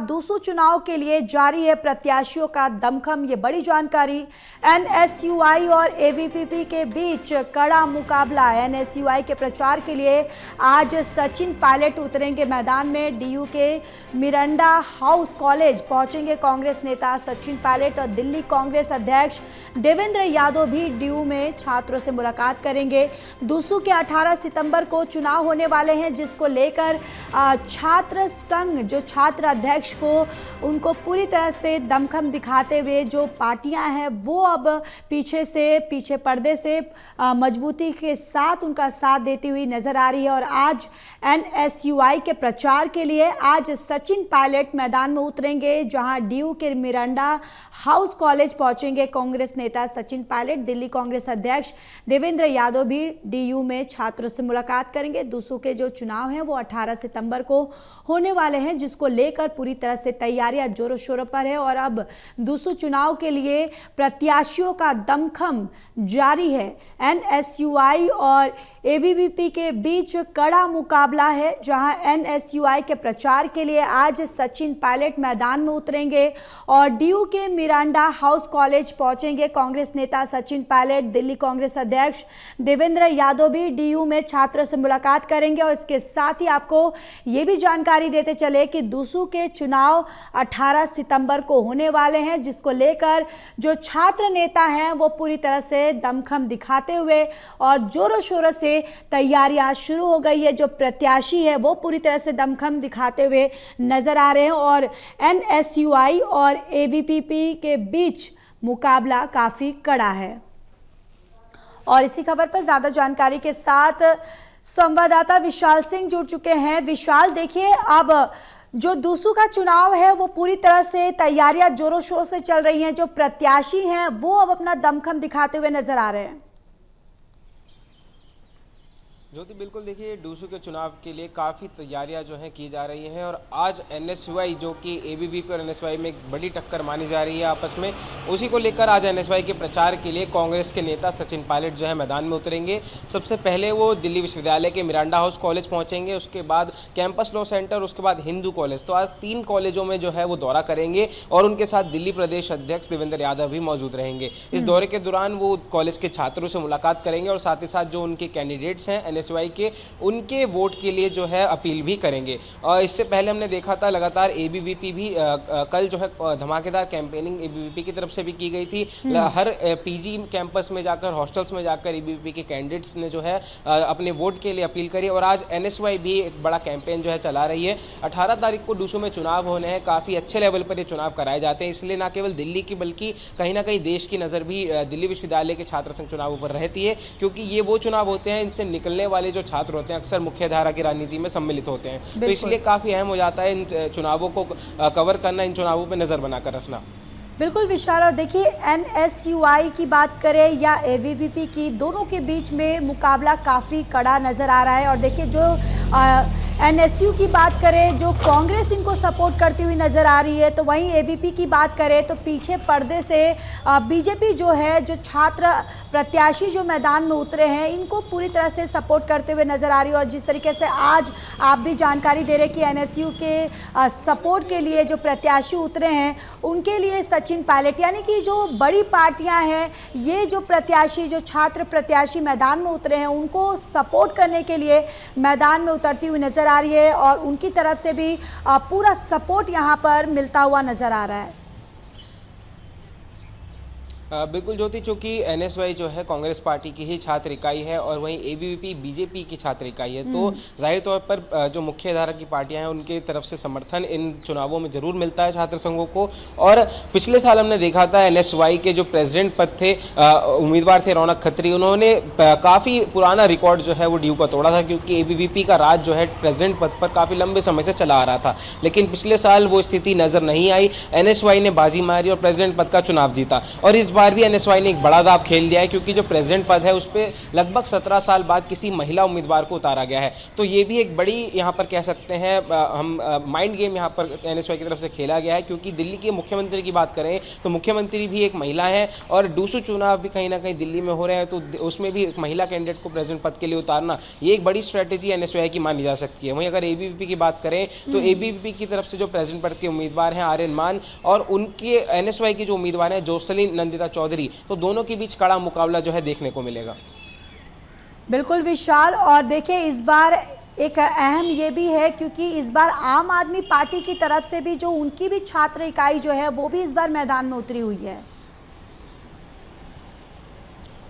दूसू चुनाव के लिए जारी है प्रत्याशियों का दमखम। ये बड़ी जानकारी। एनएसयूआई और एबीवीपी के बीच कड़ा मुकाबला। एनएसयूआई के प्रचार के लिए आज सचिन पायलट उतरेंगे मैदान में। डीयू के मिरांडा हाउस कॉलेज पहुंचेंगे कांग्रेस नेता सचिन पायलट और दिल्ली कांग्रेस अध्यक्ष देवेंद्र यादव भी डीयू में छात्रों से मुलाकात करेंगे। दूसू के 18 सितंबर को चुनाव होने वाले हैं, जिसको लेकर छात्र संघ जो छात्र अध्यक्ष को उनको पूरी तरह से दमखम दिखाते हुए जो पार्टियां हैं वो अब पीछे पर्दे से मजबूती के साथ उनका साथ देती हुई नजर आ रही है। और आज एनएसयूआई के प्रचार के लिए आज सचिन पायलट मैदान में उतरेंगे, जहां डीयू के मिरांडा हाउस कॉलेज पहुंचेंगे कांग्रेस नेता सचिन पायलट। दिल्ली कांग्रेस अध्यक्ष देवेंद्र यादव भी डीयू में छात्रों से मुलाकात करेंगे। दूसू के जो चुनाव हैं वो 18 सितंबर को होने वाले हैं, जिसको लेकर पूरी तरह से तैयारियां जोरों शोरों पर है। और अब दूसू चुनाव के लिए प्रत्याशियों का दमखम जारी है। एनएसयूआई और एबीवीपी के बीच कड़ा मुकाबला है, जहां एनएसयूआई के प्रचार के लिए आज सचिन पायलट मैदान में उतरेंगे और डीयू के मिरांडा हाउस कॉलेज पहुंचेंगे कांग्रेस नेता सचिन पायलट। दिल्ली कांग्रेस अध्यक्ष देवेंद्र यादव भी डीयू में छात्रों से मुलाकात करेंगे। और इसके साथ ही आपको ये भी जानकारी देते चले कि दूसू के चुनाव 18 सितंबर को होने वाले हैं, जिसको लेकर जो छात्र नेता हैं वो पूरी तरह से दमखम दिखाते हुए और जोरों शोरों से तैयारियां शुरू हो गई है। जो प्रत्याशी है वो पूरी तरह से दमखम दिखाते हुए नजर आ रहे हैं और एनएसयूआई और एबीवीपी के बीच मुकाबला काफी कड़ा है। और इसी खबर पर ज्यादा जानकारी के साथ संवाददाता विशाल सिंह जुड़ चुके हैं। विशाल, देखिए अब जो दूसू का चुनाव है वो पूरी तरह से तैयारियां जोरों शोर से चल रही हैं। जो प्रत्याशी हैं वो अब अपना दमखम दिखाते हुए नजर आ रहे हैं। ज्योति, बिल्कुल देखिए, डूसू के चुनाव के लिए काफ़ी तैयारियां जो हैं की जा रही हैं और आज एनएसयूआई जो कि एबीवीपी और एनएसयूआई में एक बड़ी टक्कर मानी जा रही है आपस में, उसी को लेकर आज एनएसयूआई के प्रचार के लिए कांग्रेस के नेता सचिन पायलट जो है मैदान में उतरेंगे। सबसे पहले वो दिल्ली विश्वविद्यालय के मिरांडा हाउस कॉलेज पहुँचेंगे, उसके बाद कैंपस लॉ सेंटर, उसके बाद हिंदू कॉलेज। तो आज 3 कॉलेजों में जो है वो दौरा करेंगे और उनके साथ दिल्ली प्रदेश अध्यक्ष देवेंद्र यादव भी मौजूद रहेंगे। इस दौरे के दौरान वो कॉलेज के छात्रों से मुलाकात करेंगे और साथ ही साथ जो उनके कैंडिडेट्स हैं एनएसयूआई के, उनके वोट के लिए जो है अपील भी करेंगे। और इससे पहले हमने देखा था लगातार एबीवीपी भी कल जो है धमाकेदार कैंपेनिंग एबीवीपी की तरफ से भी की गई थी। हर पीजी कैंपस में जाकर, हॉस्टल्स में जाकर एबीवीपी के कैंडिडेट्स ने जो है अपने वोट के लिए अपील करी। और आज एनएसयूआई भी एक बड़ा कैंपेन जो है चला रही है। 18 तारीख को डूसू में चुनाव होने हैं, काफ़ी अच्छे लेवल पर ये चुनाव कराए जाते हैं, इसलिए ना केवल दिल्ली की बल्कि कहीं ना कहीं देश की नज़र भी दिल्ली विश्वविद्यालय के छात्र संघ चुनावों पर रहती है, क्योंकि ये वो चुनाव होते हैं इनसे निकलने वाले जो छात्र होते हैं अक्सर मुख्य धारा की राजनीति में सम्मिलित होते हैं। तो इसलिए काफी अहम हो जाता है इन चुनावों को कवर करना, इन चुनावों पे नजर बनाकर रखना। बिल्कुल विशाल, और देखिए एनएसयूआई की बात करें या एबीवीपी की, दोनों के बीच में मुकाबला काफ़ी कड़ा नज़र आ रहा है। और देखिए जो एनएसयू की बात करें, जो कांग्रेस इनको सपोर्ट करती हुई नज़र आ रही है, तो वहीं एबीवीपी की बात करें तो पीछे पर्दे से बीजेपी जो है, जो छात्र प्रत्याशी जो मैदान में उतरे हैं, इनको पूरी तरह से सपोर्ट करते हुए नज़र आ रही है। और जिस तरीके से आज आप भी जानकारी दे रहे कि एनएसयू के सपोर्ट के लिए जो प्रत्याशी उतरे हैं उनके लिए सचिन पायलट, यानी कि जो बड़ी पार्टियां हैं, ये जो प्रत्याशी, जो छात्र प्रत्याशी मैदान में उतरे हैं, उनको सपोर्ट करने के लिए मैदान में उतरती हुई नजर आ रही है और उनकी तरफ से भी पूरा सपोर्ट यहां पर मिलता हुआ नजर आ रहा है। बिल्कुल ज्योति, चूँकि एनएसयूआई जो है कांग्रेस पार्टी की ही छात्र इकाई है और वहीं एबीवीपी बीजेपी की छात्र इकाई है, तो जाहिर तौर पर जो मुख्य धारा की पार्टियां हैं उनकी तरफ से समर्थन इन चुनावों में जरूर मिलता है छात्र संघों को। और पिछले साल हमने देखा था एनएसयूआई के जो प्रेसिडेंट पद थे, उम्मीदवार थे रौनक खत्री, उन्होंने काफ़ी पुराना रिकॉर्ड जो है वो डीयू का तोड़ा था, क्योंकि एबीवीपी का राज जो है प्रेसिडेंट पद पर काफ़ी लंबे समय से चला आ रहा था। लेकिन पिछले साल वो स्थिति नज़र नहीं आई, एनएसयूआई ने बाजी मारी और प्रेसिडेंट पद का चुनाव जीता। और इस बार भी एनएसयूआई ने एक बड़ा दांव खेल दिया है, क्योंकि जो प्रेसिडेंट पद है उस पर लगभग 17 साल बाद किसी महिला उम्मीदवार को उतारा गया है। तो ये भी एक बड़ी यहाँ पर कह सकते हैं हम माइंड गेम यहाँ पर एनएसयूआई की तरफ से खेला गया है, क्योंकि दिल्ली के मुख्यमंत्री की बात करें तो मुख्यमंत्री भी एक महिला है और डूसू चुनाव भी कहीं ना कहीं दिल्ली में हो रहे हैं, तो उसमें भी एक महिला कैंडिडेट को प्रेसिडेंट पद के लिए उतारना ये एक बड़ी स्ट्रैटेजी एनएसयूआई की मानी जा सकती है। वहीं अगर एबीवीपी की बात करें तो एबीवीपी की तरफ से जो प्रेसिडेंट पद के उम्मीदवार हैं आर्यन मान और उनके एनएसयूआई की जो उम्मीदवार हैं जोसलीन नंदिता चौधरी, तो दोनों के बीच कड़ा मुकाबला जो है देखने को मिलेगा। बिल्कुल विशाल, और देखिए इस बार एक अहम ये भी है क्योंकि इस बार आम आदमी पार्टी की तरफ से भी जो उनकी भी छात्र इकाई जो है वो भी इस बार मैदान में उतरी हुई है।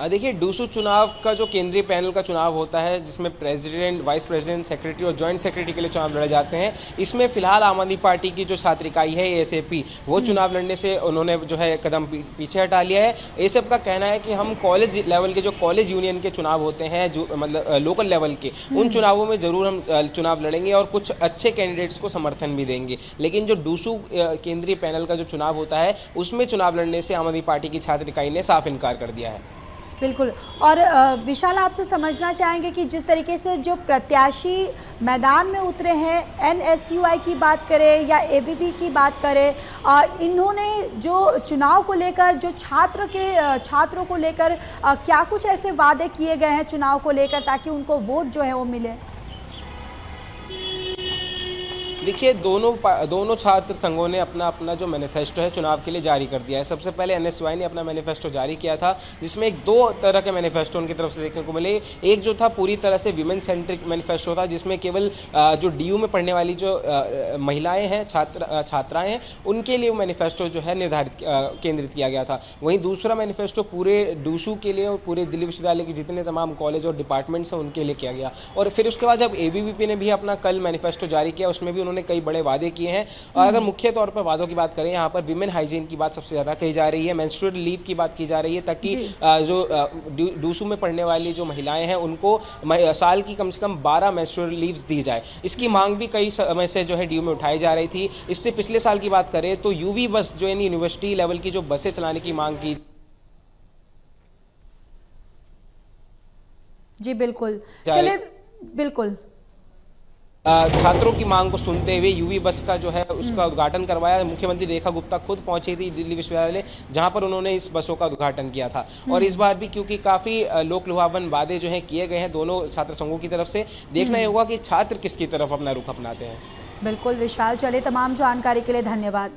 देखिए डूसू चुनाव का जो केंद्रीय पैनल का चुनाव होता है जिसमें प्रेसिडेंट, वाइस प्रेसिडेंट, सेक्रेटरी और जॉइंट सेक्रेटरी के लिए चुनाव लड़े जाते हैं, इसमें फिलहाल आम आदमी पार्टी की जो छात्र इकाई है एएसएपी वो चुनाव लड़ने से उन्होंने जो है कदम पीछे हटा लिया है। एएसएफ का कहना है कि हम कॉलेज लेवल के जो कॉलेज यूनियन के चुनाव होते हैं जो मतलब लोकल लेवल के उन चुनावों में ज़रूर हम चुनाव लड़ेंगे और कुछ अच्छे कैंडिडेट्स को समर्थन भी देंगे, लेकिन जो डूसू केंद्रीय पैनल का जो चुनाव होता है उसमें चुनाव लड़ने से आम आदमी पार्टी की छात्र इकाई ने साफ इनकार कर दिया है। बिल्कुल, और विशाल आपसे समझना चाहेंगे कि जिस तरीके से जो प्रत्याशी मैदान में उतरे हैं, एनएसयूआई की बात करें या एबीवीपी की बात करें, इन्होंने जो चुनाव को लेकर जो छात्रों को लेकर क्या कुछ ऐसे वादे किए गए हैं चुनाव को लेकर ताकि उनको वोट जो है वो मिले? देखिए दोनों छात्र संघों ने अपना जो मैनिफेस्टो है चुनाव के लिए जारी कर दिया है। सबसे पहले एनएसयूआई ने अपना मैनिफेस्टो जारी किया था जिसमें दो तरह के मैनिफेस्टो उनकी तरफ से देखने को मिले। एक जो था पूरी तरह से विमेन सेंट्रिक मैनिफेस्टो था जिसमें केवल जो डीयू में पढ़ने वाली जो महिलाएं हैं, छात्राएं हैं, उनके लिए मैनिफेस्टो जो है निर्धारित केंद्रित किया गया था। वहीं दूसरा मैनिफेस्टो पूरे डूसू के लिए और पूरे दिल्ली विश्वविद्यालय के जितने तमाम कॉलेज और डिपार्टमेंट्स हैं उनके लिए किया गया। और फिर उसके बाद जब एबीवीपी ने भी अपना कल मैनिफेस्टो जारी किया उसमें भी उन्होंने कई बड़े वादे किए हैं। और अगर मुख्य तौर पर वादों की बात करें, यहाँ पर विमेन हाइजीन की बात सबसे ज़्यादा कही जा रही है, मेंस्ट्रुअल लीव की बात की जा रही है ताकि जो डूसू में पढ़ने वाली जो महिलाएं हैं उनको साल की कम से कम 12 मेंस्ट्रुअल लीव्स दी जाए। इसकी मांग भी कई समय से जो है डीयू में उठाई जा रही थी। इससे पिछले साल की बात करें तो यूवी बस जो यानी यूनिवर्सिटी लेवल की जो बसें चलाने की मांग की। जी बिल्कुल, चलिए बिल्कुल। छात्रों की मांग को सुनते हुए यूवी बस का जो है उसका उद्घाटन करवाया। मुख्यमंत्री रेखा गुप्ता खुद पहुंची थी दिल्ली विश्वविद्यालय जहां पर उन्होंने इस बसों का उद्घाटन किया था। और इस बार भी क्योंकि काफ़ी लोक लुभावन वादे जो हैं किए गए हैं दोनों छात्र संघों की तरफ से, देखना ये होगा कि छात्र किसकी तरफ अपना रुख अपनाते हैं। बिल्कुल विशाल, चलिए तमाम जानकारी के लिए धन्यवाद।